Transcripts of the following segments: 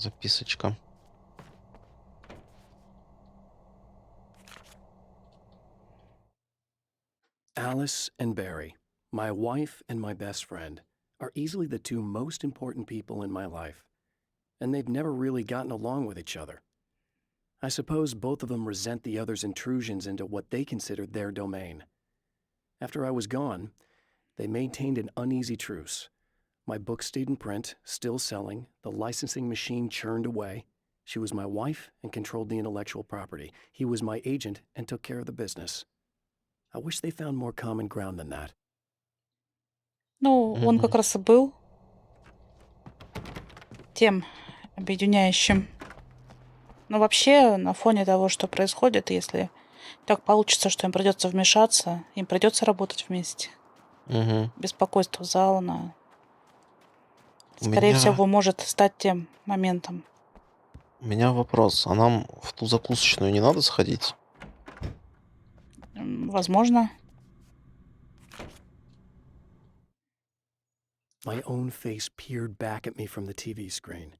Записочка. Alice and Barry, my wife and my best friend, are easily the two most important people in my life, and they've never really gotten along with each other. I suppose both of them resent the other's intrusions into what they considered their domain. After I was gone, they maintained an uneasy truce. My book stayed in print, still selling, the licensing machine churned away. She was my wife and controlled the intellectual property. He was my agent and took care of the business. I wish they found more common ground than that. Ну, он как раз и был тем объединяющим. Но вообще, на фоне того, что происходит, если так получится, что им придется вмешаться, им придется работать вместе. Беспокойство за Алана, скорее всего, может стать тем моментом. У меня вопрос. А нам в ту закусочную не надо сходить? Возможно. My own face peered back at me from the TV screen.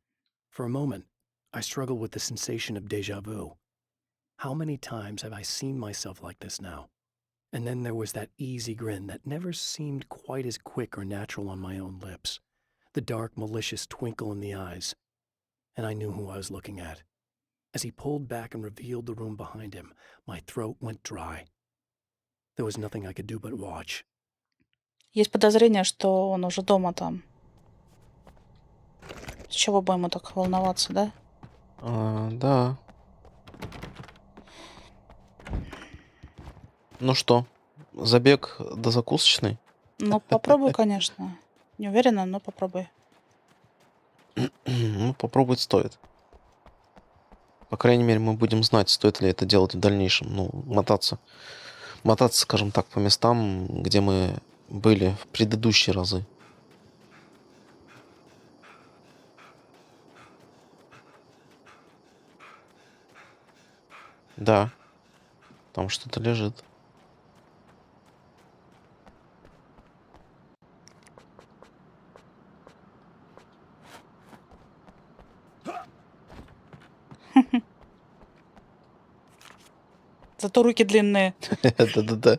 For a moment, I struggled with the sensation of déjà vu. How many times have I seen myself like this now? And then there was that easy grin that never seemed quite as quick or natural on my own lips. The dark, malicious twinkle in the eyes. And I knew who I was looking at. As he pulled back and revealed the room behind him, my throat went dry. There was nothing I could do but watch. Есть подозрение, что он уже дома там. С чего бы ему так волноваться, да? Да. Ну что, забег до закусочной? Ну, попробуй, конечно. Не уверена, но попробуй. Ну, попробовать стоит. По крайней мере, мы будем знать, стоит ли это делать в дальнейшем. Ну, мотаться, скажем так, по местам, где мы были в предыдущие разы. Да, там что-то лежит. Зато руки длинные. Да-да-да.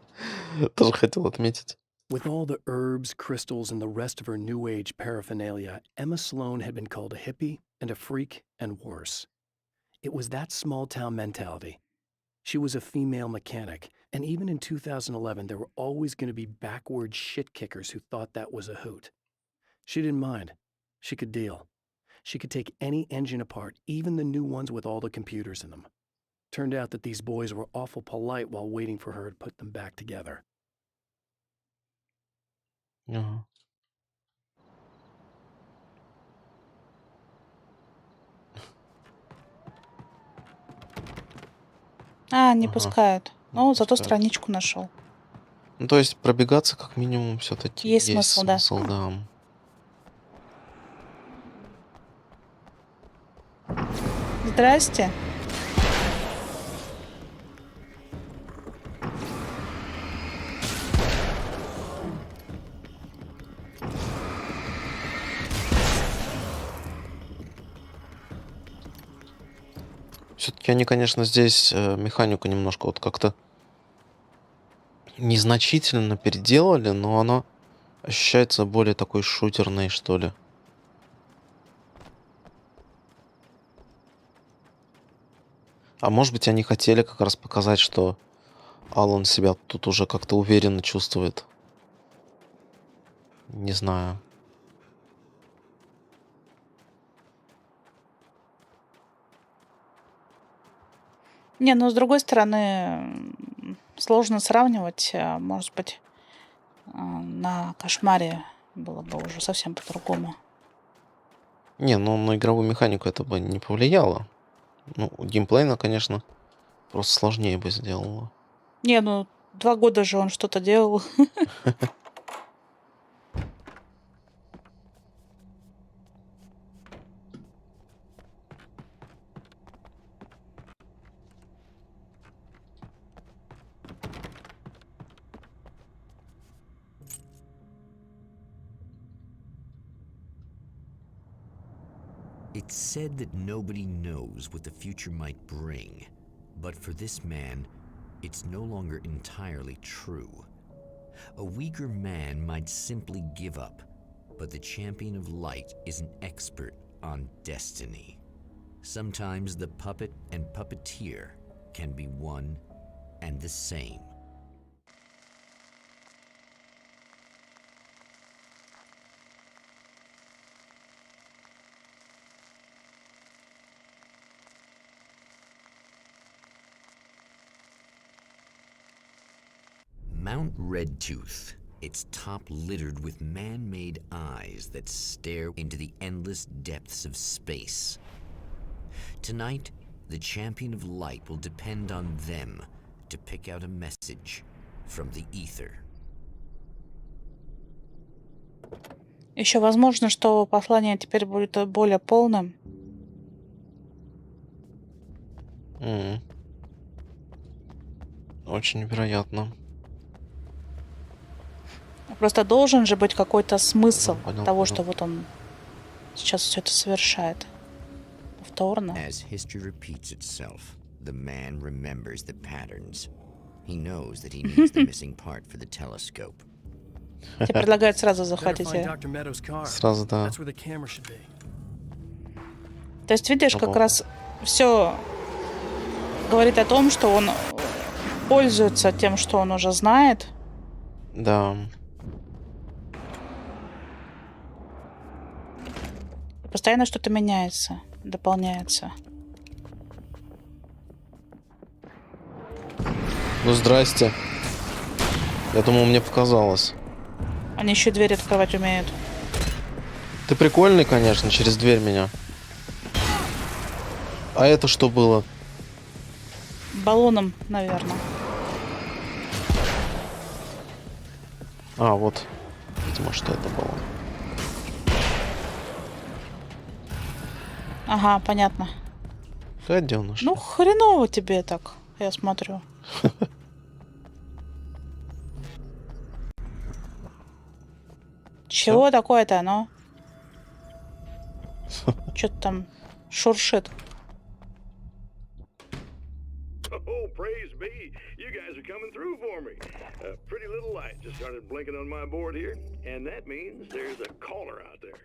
Тоже хотел отметить. With all the herbs, crystals, and the rest of her New Age paraphernalia, Emma Sloan had been called a hippie and a freak and worse. It was that small-town mentality. She was a female mechanic, and even in 2011, there were always going to be backward shit-kickers who thought that was a hoot. She didn't mind. She could deal. She could take any engine apart, even the new ones with all the computers in them. Turned out that these boys were awful polite while waiting for her to put them back together. Ага. Не Ага. пускают. Не Ну, зато пускают. страничку нашел. Ну, то есть пробегаться как минимум все-таки Есть есть смысл, да. смысл, да. Здрасте. Все-таки они, конечно, здесь механику немножко вот как-то незначительно переделали, но она ощущается более такой шутерной, что ли. А может быть, они хотели как раз показать, что Алан себя тут уже как-то уверенно чувствует. Не знаю. Не, ну, с другой стороны, сложно сравнивать. Может быть, на кошмаре было бы уже совсем по-другому. Не, ну на игровую механику это бы не повлияло. Ну, геймплейно, конечно, просто сложнее бы сделало. Не, ну, 2 года же он что-то делал. It's said that nobody knows what the future might bring, but for this man, it's no longer entirely true. A weaker man might simply give up, but the champion of light is an expert on destiny. Sometimes the puppet and puppeteer can be one and the same. Mount Redtooth, its top littered with man-made eyes that stare into the endless depths of space. Tonight, the champion of light will depend on them to pick out a message from the ether. Еще возможно, что послание теперь будет более полным. Очень вероятно. Просто должен же быть какой-то смысл Понял, того, понял. что вот он сейчас все это совершает. Повторно. As history repeats itself, the man remembers the patterns. He knows that he needs the missing part for the telescope. Тебе предлагают сразу Better захватить find ее. Dr. Meadows' car. Сразу, да. That's where the camera should be. То есть, видишь, как Ого. раз все говорит о том, что он пользуется тем, что он уже знает. Да. И постоянно что-то меняется, дополняется. Ну, здрасте. Я думал, мне показалось. Они еще и дверь открывать умеют. Ты прикольный, конечно, через дверь меня. А это что было? Баллоном, наверное. А, вот. Видимо, что это было. Ага, понятно. Гаденыш. Ну, хреново тебе так, я смотрю. Чего такое-то, ну? Что-то там шуршит. Oh, praise be. You guys are coming through for me. A pretty little light just started blinking on my board here, and that means there's a caller out there.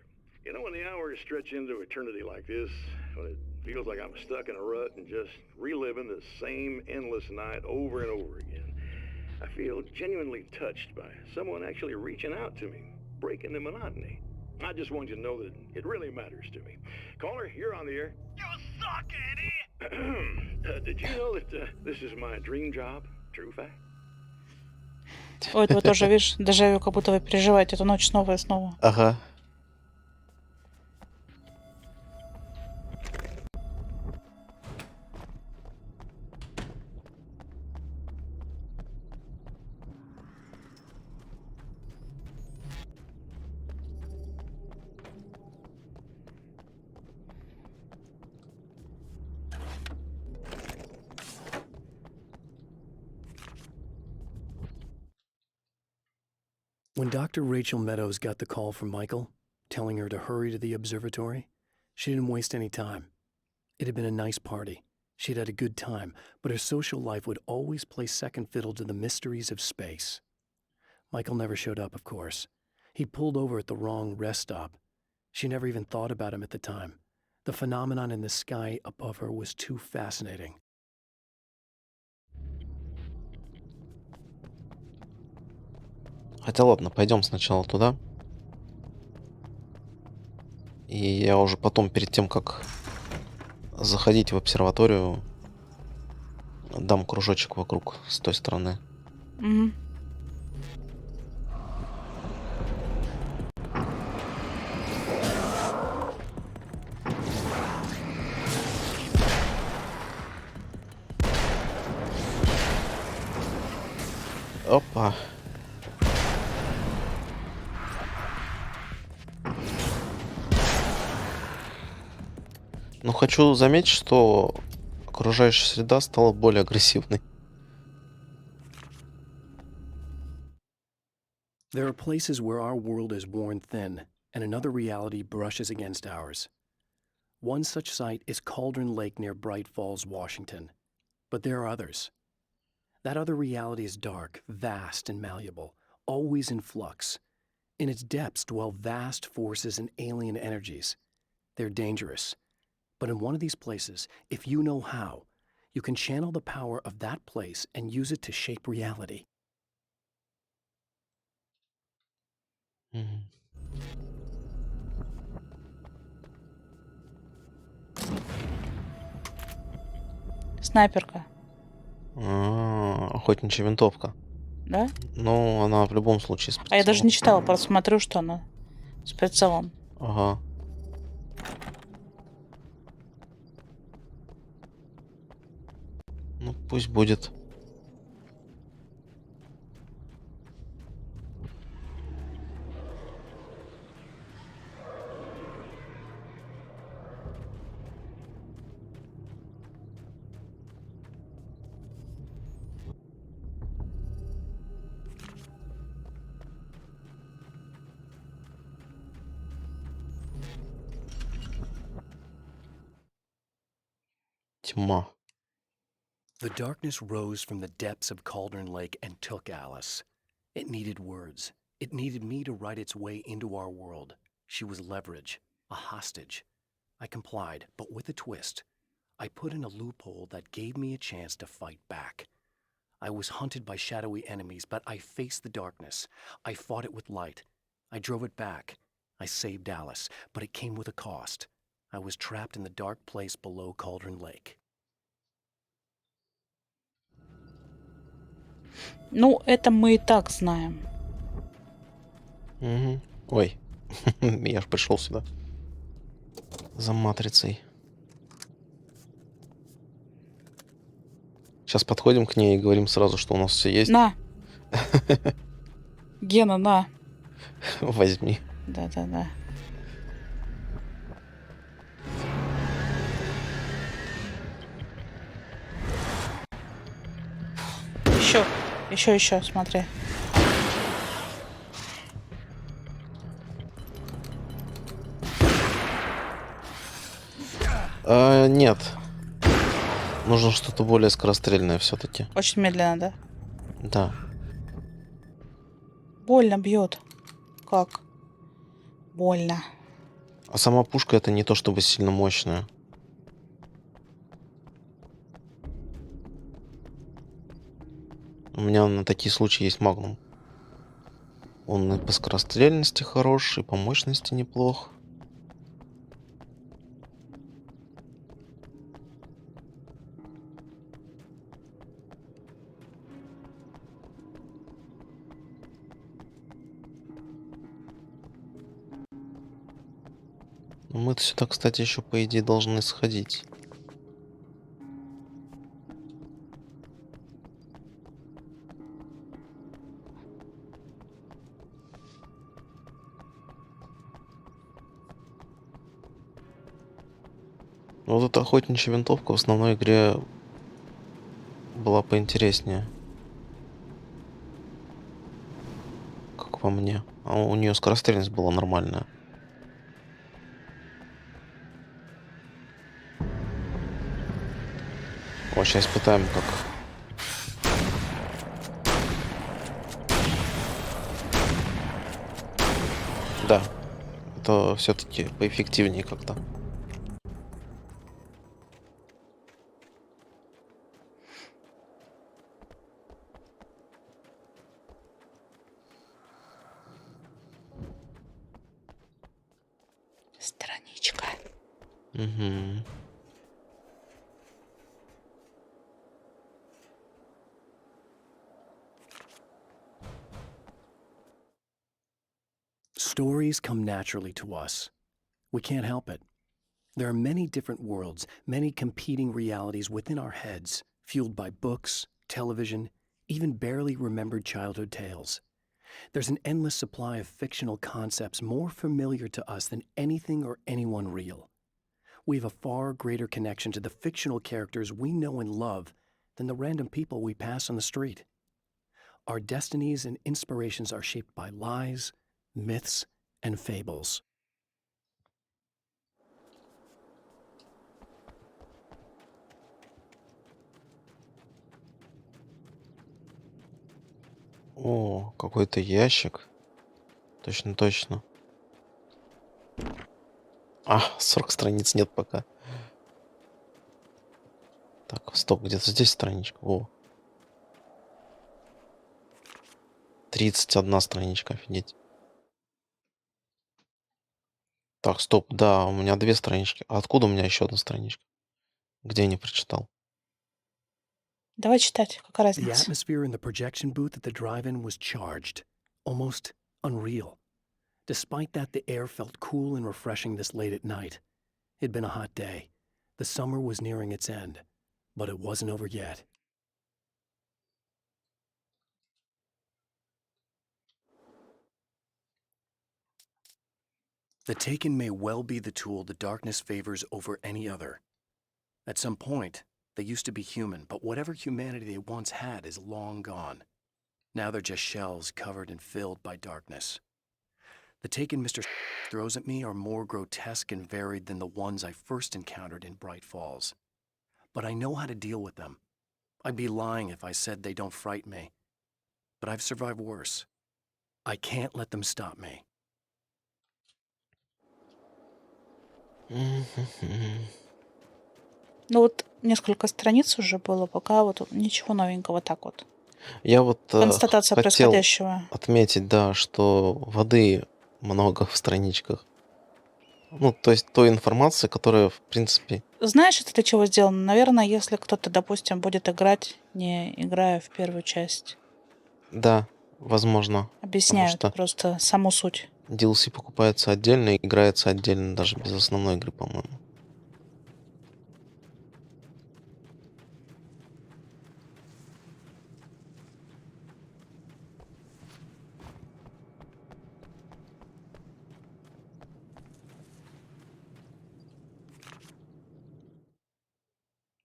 You know, when the hours stretch into eternity like this, when it feels like I'm stuck in a rut and just reliving the same endless night over and over again, I feel genuinely touched by someone actually reaching out to me, breaking the monotony. I just want you to know that it really matters to me. Caller, you're on the air. You suck, Eddie! Did you know that this is my dream job? True fact? Ой, вы тоже, видишь, дежавю, как будто вы переживаете эту ночь снова и снова. Ага. When Dr. Rachel Meadows got the call from Michael, telling her to hurry to the observatory, she didn't waste any time. It had been a nice party. She'd had a good time, but her social life would always play second fiddle to the mysteries of space. Michael never showed up, of course. He pulled over at the wrong rest stop. She never even thought about him at the time. The phenomenon in the sky above her was too fascinating. Хотя ладно, пойдем сначала туда. И я уже потом, перед тем, как заходить в обсерваторию, дам кружочек вокруг с той стороны. Мгм. Опа. Ну, хочу заметить, что окружающая среда стала более агрессивной. There are places where our world is worn thin, and another reality brushes against ours. One such site is Cauldron Lake near Bright Falls, Washington. But there are others. That other reality is dark, vast, and malleable, always in flux. In its depths dwell vast forces and alien energies. They're dangerous. But in one of these places, if you know how, you can channel the power of that place and use it to shape reality. Мгм. Снайперка, Охотничья винтовка. да? Ну, она в любом случае с А я даже не прицелом. читала, просто смотрю, что она с прицелом. Ага. Ну, пусть будет. Тьма. The darkness rose from the depths of Cauldron Lake and took Alice. It needed words. It needed me to write its way into our world. She was leverage, a hostage. I complied, but with a twist. I put in a loophole that gave me a chance to fight back. I was hunted by shadowy enemies, but I faced the darkness. I fought it with light. I drove it back. I saved Alice, but it came with a cost. I was trapped in the dark place below Cauldron Lake. Ну, это мы и так знаем. Мгм. Ой, я ж пришел сюда за матрицей. Сейчас подходим к ней и говорим сразу, что у нас все есть. На! Гена, на! Возьми. Да-да-да. Еще, смотри. Нет. Нужно что-то более скорострельное все-таки. Очень медленно, да? Да. Больно бьет. Как? Больно. А сама пушка это не то чтобы сильно мощная. У меня на такие случаи есть магнум. Он и по скорострельности хорош, и по мощности неплох. Но мы-то сюда, кстати, еще по идее должны сходить. Вот эта охотничья винтовка в основной игре была поинтереснее. Как по мне. А у нее скорострельность была нормальная. Вот сейчас испытаем как. Да. Это все-таки поэффективнее как-то. Страничка. Угу. Stories come naturally to us. We can't help it. There are many different worlds, many competing realities within our heads, fueled by books, television, even barely remembered childhood tales. There's an endless supply of fictional concepts more familiar to us than anything or anyone real. We have a far greater connection to the fictional characters we know and love than the random people we pass on the street. Our destinies and inspirations are shaped by lies, myths, and fables. О, какой-то ящик. Точно, точно. 40 страниц нет пока. Так, стоп, где-то здесь страничка. О. 31 страничка, офигеть. Так, стоп, да, у меня 2 странички. А откуда у меня еще одна страничка? Где я не прочитал? Давай читать, какая The разница. atmosphere in the projection booth at the drive-in was charged, almost unreal. Despite that, the air felt cool and refreshing this late at night. It'd been a hot day. The summer was nearing its end, but it wasn't over yet. The Taken may well be the tool the darkness favors over any other. At some point, they used to be human, but whatever humanity they once had is long gone. Now they're just shells covered and filled by darkness. The Taken Mr. throws at me are more grotesque and varied than the ones I first encountered in Bright Falls. But I know how to deal with them. I'd be lying if I said they don't frighten me. But I've survived worse. I can't let them stop me. Ну вот несколько страниц уже было, пока вот ничего новенького, так вот. Я вот Констатация хотел происходящего. отметить, да, что воды много в страничках. Ну, то есть той информации, которая, в принципе... Знаешь, это для чего сделано? Наверное, если кто-то, допустим, будет играть, не играя в первую часть. Да, возможно. Потому Объясняют что просто саму суть. DLC покупается отдельно и играется отдельно, даже без основной игры, по-моему.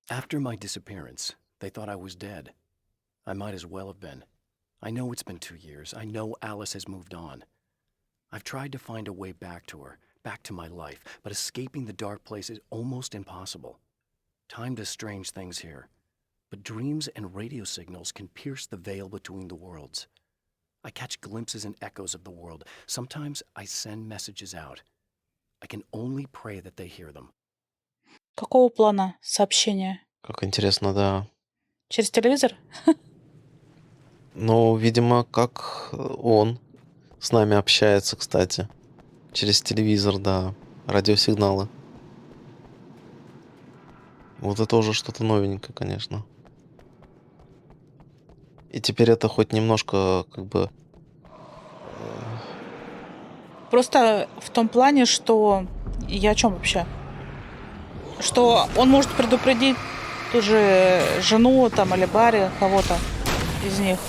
After my disappearance, they thought I was dead. I might as well have been. I know it's been 2 years. I know Alice has moved on. I've tried to find a way back to her, back to my life, but escaping the dark place is almost impossible. Time does strange things here, but dreams and radio signals can pierce the veil between the worlds. I catch glimpses and echoes of the world. Sometimes I send messages out. I can only pray that they hear them. Какого плана сообщения? Как интересно, да. Через телевизор? Ну, видимо, как он с нами общается, кстати. Через телевизор, да. Радиосигналы. Вот это уже что-то новенькое, конечно. И теперь это хоть немножко, как бы... Просто в том плане, что... Я о чем вообще? Что он может предупредить ту же жену там или Барри, кого-то из них.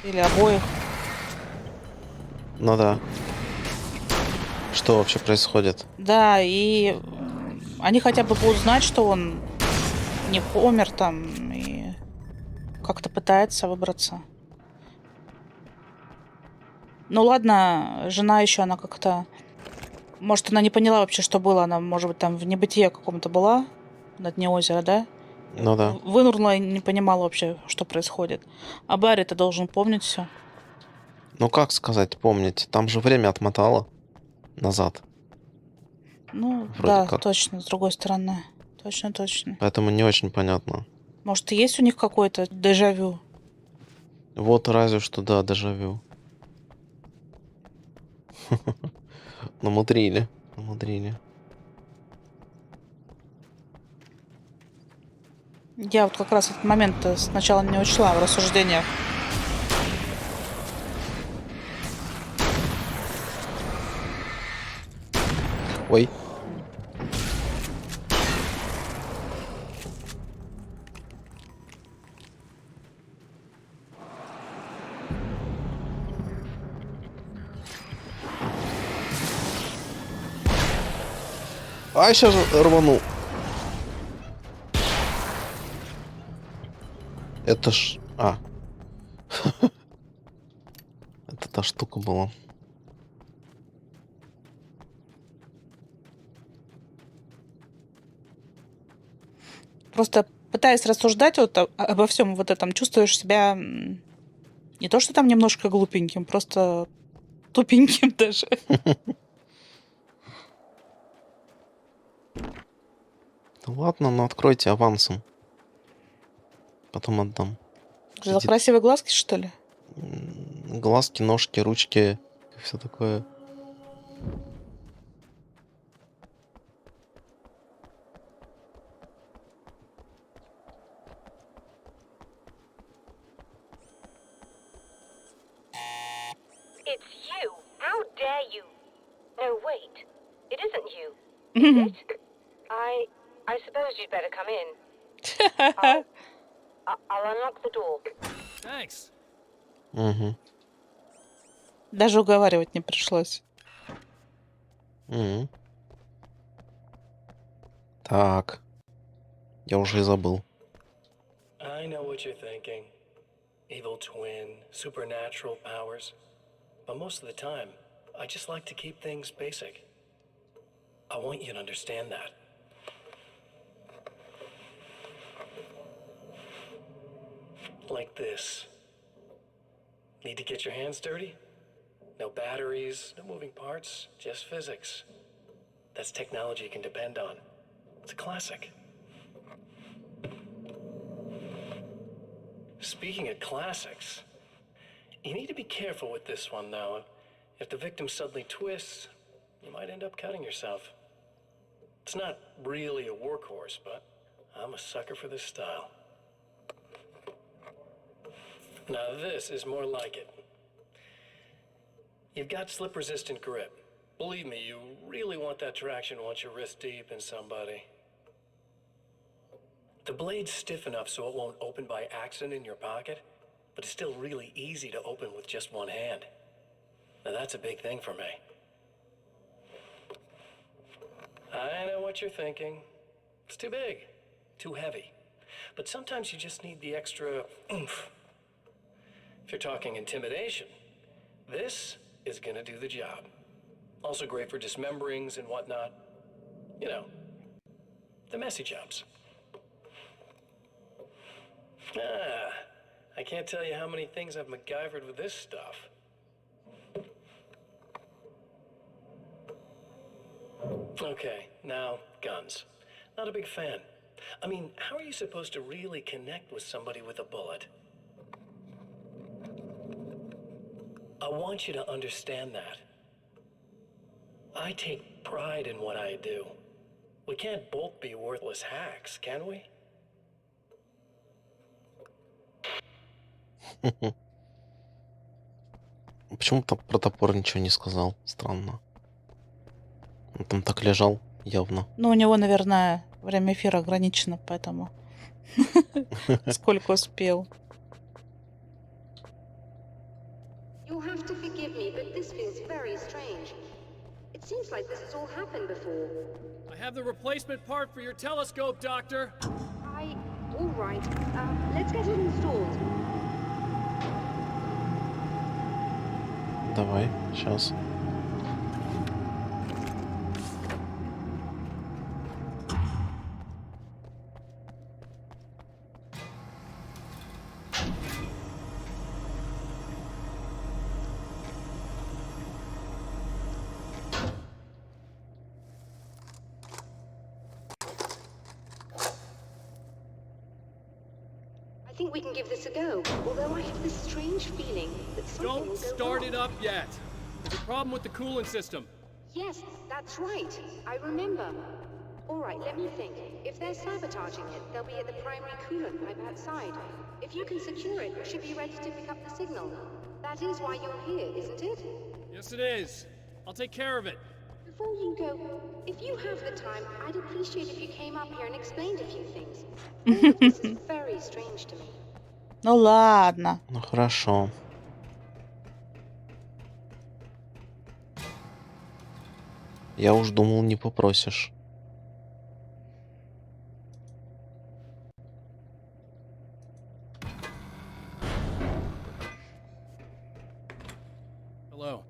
Или обоих. Ну да. Что вообще происходит? Да, и они хотя бы будут знать, что он не помер там и как-то пытается выбраться. Ну ладно, жена еще, она как-то... Может, она не поняла вообще, что было. Она, может быть, там в небытие каком-то была на дне озера, да? Ну да. Вынурнула и не понимала вообще, что происходит. А Барри-то должен помнить все. Ну как сказать, помнить? Там же время отмотало назад. Ну, Вроде да, как. точно, с другой стороны. Точно, точно. Поэтому не очень понятно. Может, и есть у них какой-то дежавю? Вот разве что, да, дежавю. Намудрили. Намудрили. Я вот как раз этот момент сначала не учла в рассуждениях. Ой. Ай, сейчас рванул. Это ж... Это та штука была. Просто пытаясь рассуждать вот обо всем вот этом, чувствуешь себя Не то, что там немножко глупеньким, просто тупеньким даже. Да ладно, ну откройте авансом. Потом отдам. За красивые глазки, что ли? Глазки, ножки, ручки, все такое. It's you. How dare you? No, wait. It isn't you. Is it? I suppose you'd better come in. I'll unlock the door. Thanks. Угу. Даже уговаривать не пришлось. Угу. Так. Я уже и забыл. I know what you're thinking. Evil twin, supernatural powers. But most of the time, I just like to keep things basic. I want you to understand that. Like this. Need to get your hands dirty? No batteries, no moving parts, just physics. That's technology you can depend on. It's a classic. Speaking of classics, you need to be careful with this one, though. If the victim suddenly twists, you might end up cutting yourself. It's not really a workhorse, but I'm a sucker for this style. Now this is more like it. You've got slip-resistant grip. Believe me, you really want that traction once you're wrist deep in somebody. The blade's stiff enough so it won't open by accident in your pocket, but it's still really easy to open with just one hand. Now that's a big thing for me. I know what you're thinking. It's too big, too heavy. But sometimes you just need the extra oomph. If you're talking intimidation, this is gonna do the job. Also great for dismemberings and whatnot. You know, the messy jobs. I can't tell you how many things I've MacGyvered with this stuff. Okay, now guns. Not a big fan. I mean, how are you supposed to really connect with somebody with a bullet? I want you to understand that. I take pride in what I do. We can't both be worthless hacks, can we? Почему-то про топор ничего не сказал. Странно. Он там так лежал, явно. Ну, у него, наверное, время эфира ограничено, поэтому сколько успел. You'll have to forgive me, but this feels very strange. It seems like this has all happened before. I have the replacement part for your telescope, Doctor. All right. Let's get it installed. Давай, сейчас. I think we can give this a go, although I have this strange feeling that something will Don't go start wrong. it up yet. There's a problem with the coolant system. Yes, that's right. I remember. All right, let me think. If they're sabotaging it, they'll be at the primary coolant pipe outside. If you can secure it, we should be ready to pick up the signal. That is why you're here, isn't it? Yes, it is. I'll take care of it. Before you go, if you have the time, I'd appreciate if you came up here and explained a few things. All of this is very strange to me. Ну ладно. Ну хорошо. Я уж думал, не попросишь. Hello.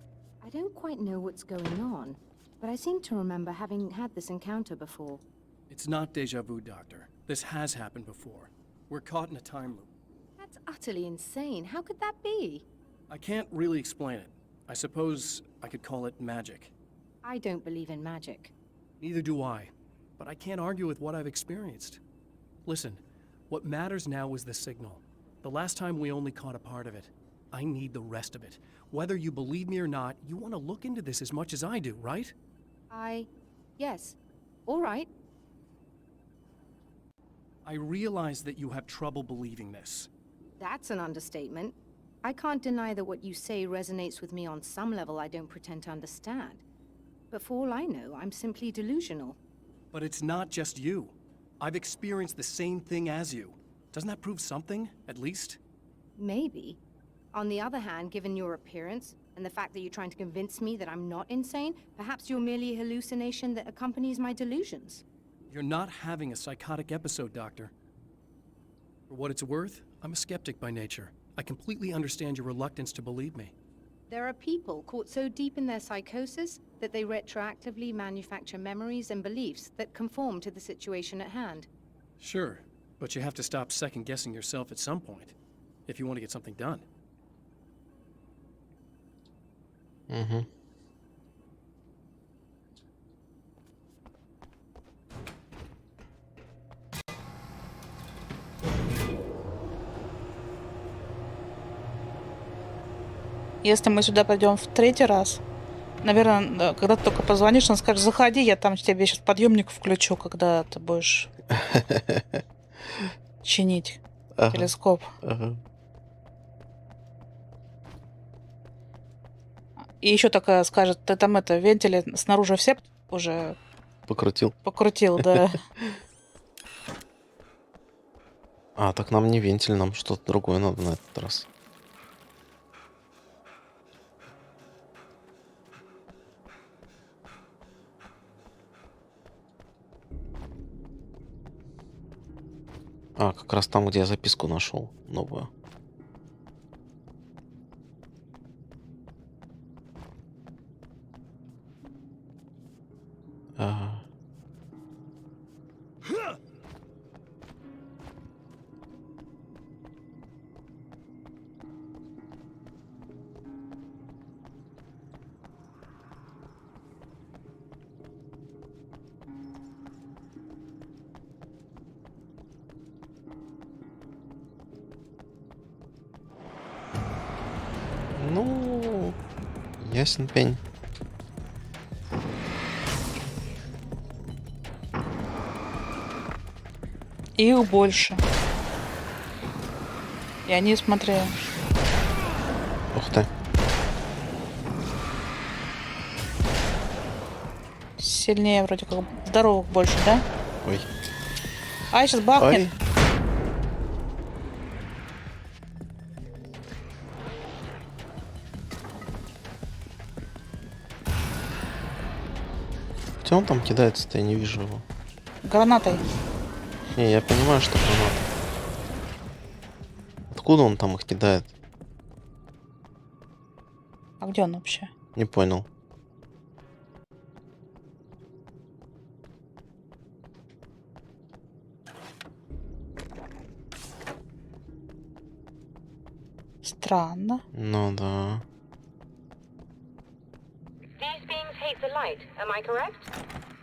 I don't quite know what's going on, but I seem to remember having had this encounter before. It's not deja vu, Doctor. This has happened before. We're caught in a time loop. That That's utterly insane. How could that be? I can't really explain it. I suppose I could call it magic. I don't believe in magic. Neither do I. But I can't argue with what I've experienced. Listen, what matters now is the signal. The last time we only caught a part of it. I need the rest of it. Whether you believe me or not, you want to look into this as much as I do, right? Yes. All right. I realize that you have trouble believing this. That's an understatement. I can't deny that what you say resonates with me on some level I don't pretend to understand. But for all I know, I'm simply delusional. But it's not just you. I've experienced the same thing as you. Doesn't that prove something, at least? Maybe. On the other hand, given your appearance, and the fact that you're trying to convince me that I'm not insane, perhaps you're merely a hallucination that accompanies my delusions. You're not having a psychotic episode, Doctor. For what it's worth, I'm a skeptic by nature. I completely understand your reluctance to believe me. There are people caught so deep in their psychosis that they retroactively manufacture memories and beliefs that conform to the situation at hand. Sure, but you have to stop second-guessing yourself at some point, if you want to get something done. Угу. Если мы сюда пойдем в третий раз, наверное, когда ты только позвонишь, он скажет: заходи, я там тебе сейчас подъемник включу, когда ты будешь чинить телескоп. Ага. И еще такая скажет: ты там вентили снаружи все уже Покрутил. да. А, так нам не вентиль, нам что-то другое надо на этот раз. А, как раз там, где я записку нашел новую. Ага. Ну, ясен пень. Их больше. И они, смотри, Ух ты. сильнее вроде как. Здоровых больше, да? Ой. Ай, сейчас бахнет. Ай. Где он там кидается-то? Я не вижу его. Гранатой. Не, я понимаю, что гранат. Откуда он там их кидает? А где он вообще? Не понял. Странно. Ну да. These beings hate the light, am I correct?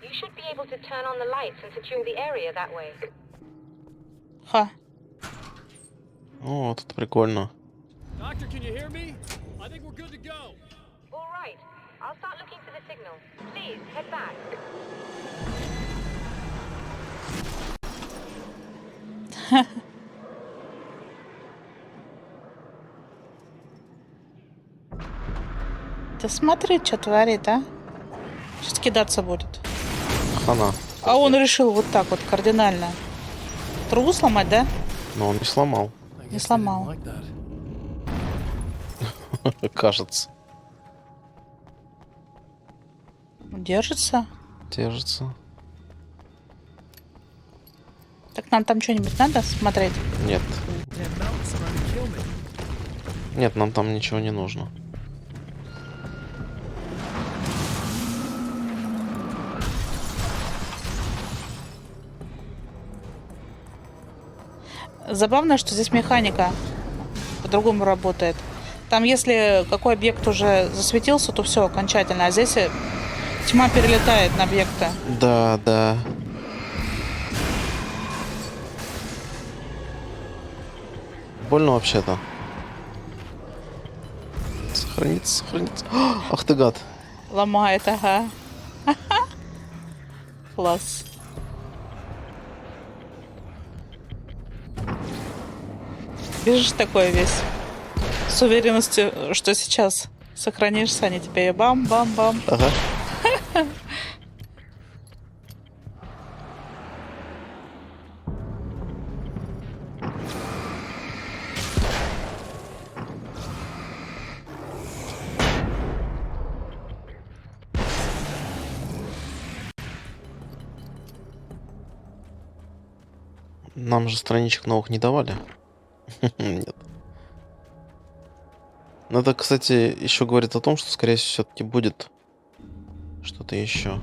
You should be able to turn on the lights and secure the area that way. Ха. О, вот это прикольно. Doctor, can you hear me? I think we're good to go. All right, I'll start looking for the signal. Please, head back. Ты смотри, что творит, а? Сейчас кидаться будет. Хана. А он решил вот так вот кардинально. Трубу сломать, да? Но он не сломал. Не сломал. Like that. Кажется. Держится. Держится. Так нам там что-нибудь надо смотреть? Нет. Нет, нам там ничего не нужно. Забавно, что здесь механика. по-другому работает. Там, если какой объект уже засветился, то все окончательно. А здесь тьма перелетает на объекты. Да, да. Больно вообще-то. Сохранится, сохранится. Ах ты гад. Ломает, ага. Класс. Бежишь такой весь. С уверенностью, что сейчас сохранишься, они тебе и бам-бам-бам. Ага. Нам же страничек новых не давали. Нет. Но это, кстати, еще говорит о том, что, скорее всего, все-таки будет что-то еще.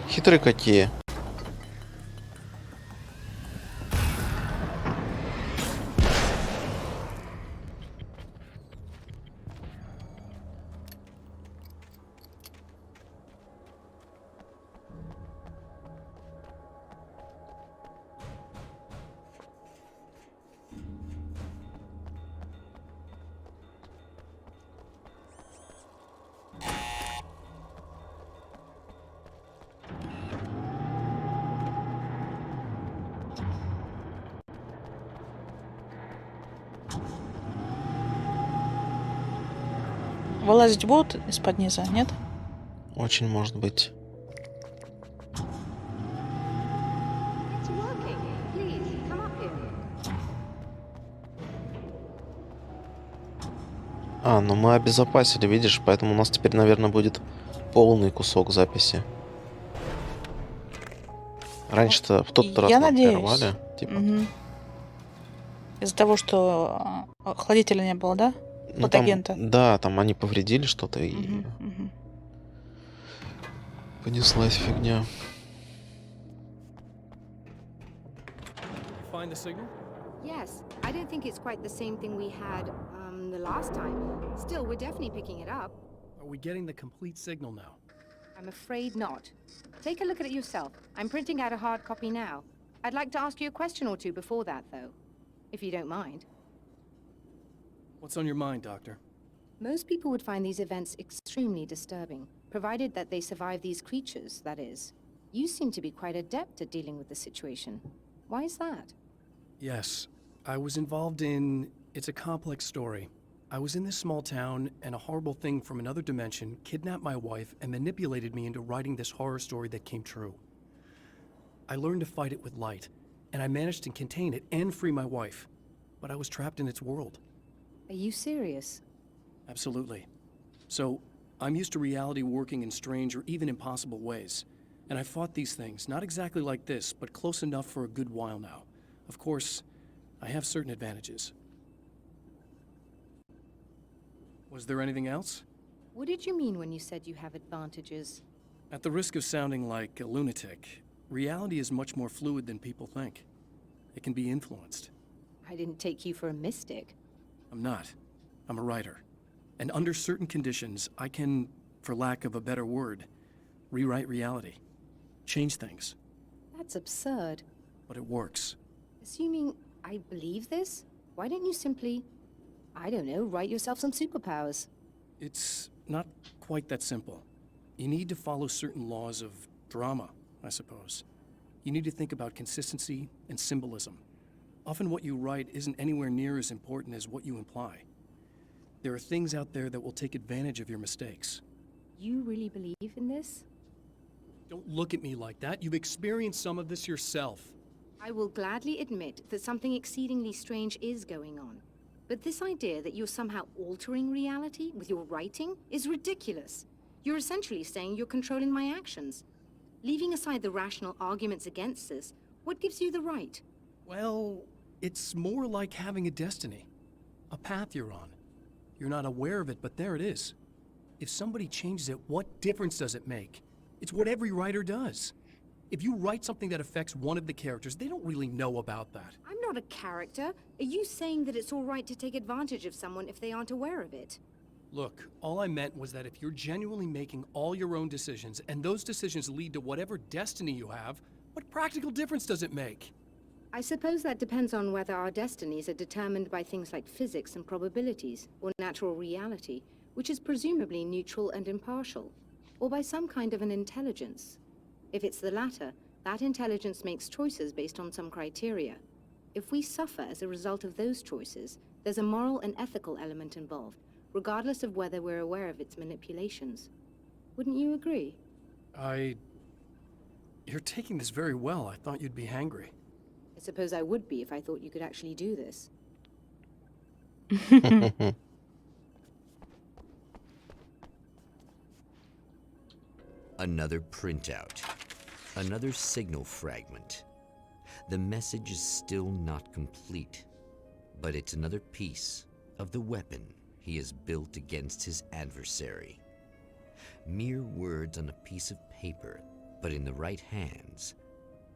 Хитрые какие. Вылазить будут из-под низа, нет? Очень может быть. It's working. Please, come up here. А, ну мы обезопасили, видишь, поэтому у нас теперь, наверное, будет полный кусок записи. Раньше-то в тот раз Я нам надеюсь. прервали. Типа. Мгм. Из-за того, что охладителя не было, да? Ну, От там, агента. да, там они повредили что-то и Мгм, мгм. понеслась фигня. Find the signal? Yes, I don't think it's quite the same thing we had the last time. Still, we're definitely picking it up. Are we getting the complete signal now? I'm afraid not. Take a look at it yourself. I'm printing out a hard copy now. I'd like to ask you a question or two before that, though, if you don't mind. What's on your mind, Doctor? Most people would find these events extremely disturbing, provided that they survive these creatures, that is. You seem to be quite adept at dealing with the situation. Why is that? Yes, I was involved in... It's a complex story. I was in this small town, and a horrible thing from another dimension kidnapped my wife and manipulated me into writing this horror story that came true. I learned to fight it with light, and I managed to contain it and free my wife. But I was trapped in its world. Are you serious? Absolutely. So, I'm used to reality working in strange or even impossible ways. And I fought these things, not exactly like this, but close enough for a good while now. Of course, I have certain advantages. Was there anything else? What did you mean when you said you have advantages? At the risk of sounding like a lunatic, reality is much more fluid than people think. It can be influenced. I didn't take you for a mystic. I'm not. I'm a writer. And under certain conditions, I can, for lack of a better word, rewrite reality. Change things. That's absurd. But it works. Assuming I believe this, why don't you simply, I don't know, write yourself some superpowers? It's not quite that simple. You need to follow certain laws of drama, I suppose. You need to think about consistency and symbolism. Often what you write isn't anywhere near as important as what you imply. There are things out there that will take advantage of your mistakes. You really believe in this? Don't look at me like that. You've experienced some of this yourself. I will gladly admit that something exceedingly strange is going on. But this idea that you're somehow altering reality with your writing is ridiculous. You're essentially saying you're controlling my actions. Leaving aside the rational arguments against this, what gives you the right? Well, It's more like having a destiny, a path you're on. You're not aware of it, but there it is. If somebody changes it, what difference does it make? It's what every writer does. If you write something that affects one of the characters, they don't really know about that. I'm not a character. Are you saying that it's all right to take advantage of someone if they aren't aware of it? Look, all I meant was that if you're genuinely making all your own decisions, and those decisions lead to whatever destiny you have, what practical difference does it make? I suppose that depends on whether our destinies are determined by things like physics and probabilities, or natural reality, which is presumably neutral and impartial, or by some kind of an intelligence. If it's the latter, that intelligence makes choices based on some criteria. If we suffer as a result of those choices, there's a moral and ethical element involved, regardless of whether we're aware of its manipulations. Wouldn't you agree? You're taking this very well. I thought you'd be hangry. I suppose I would be if I thought you could actually do this. Another printout. Another signal fragment. The message is still not complete, but it's another piece of the weapon he has built against his adversary. Mere words on a piece of paper, but in the right hands,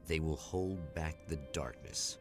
they will hold back the darkness.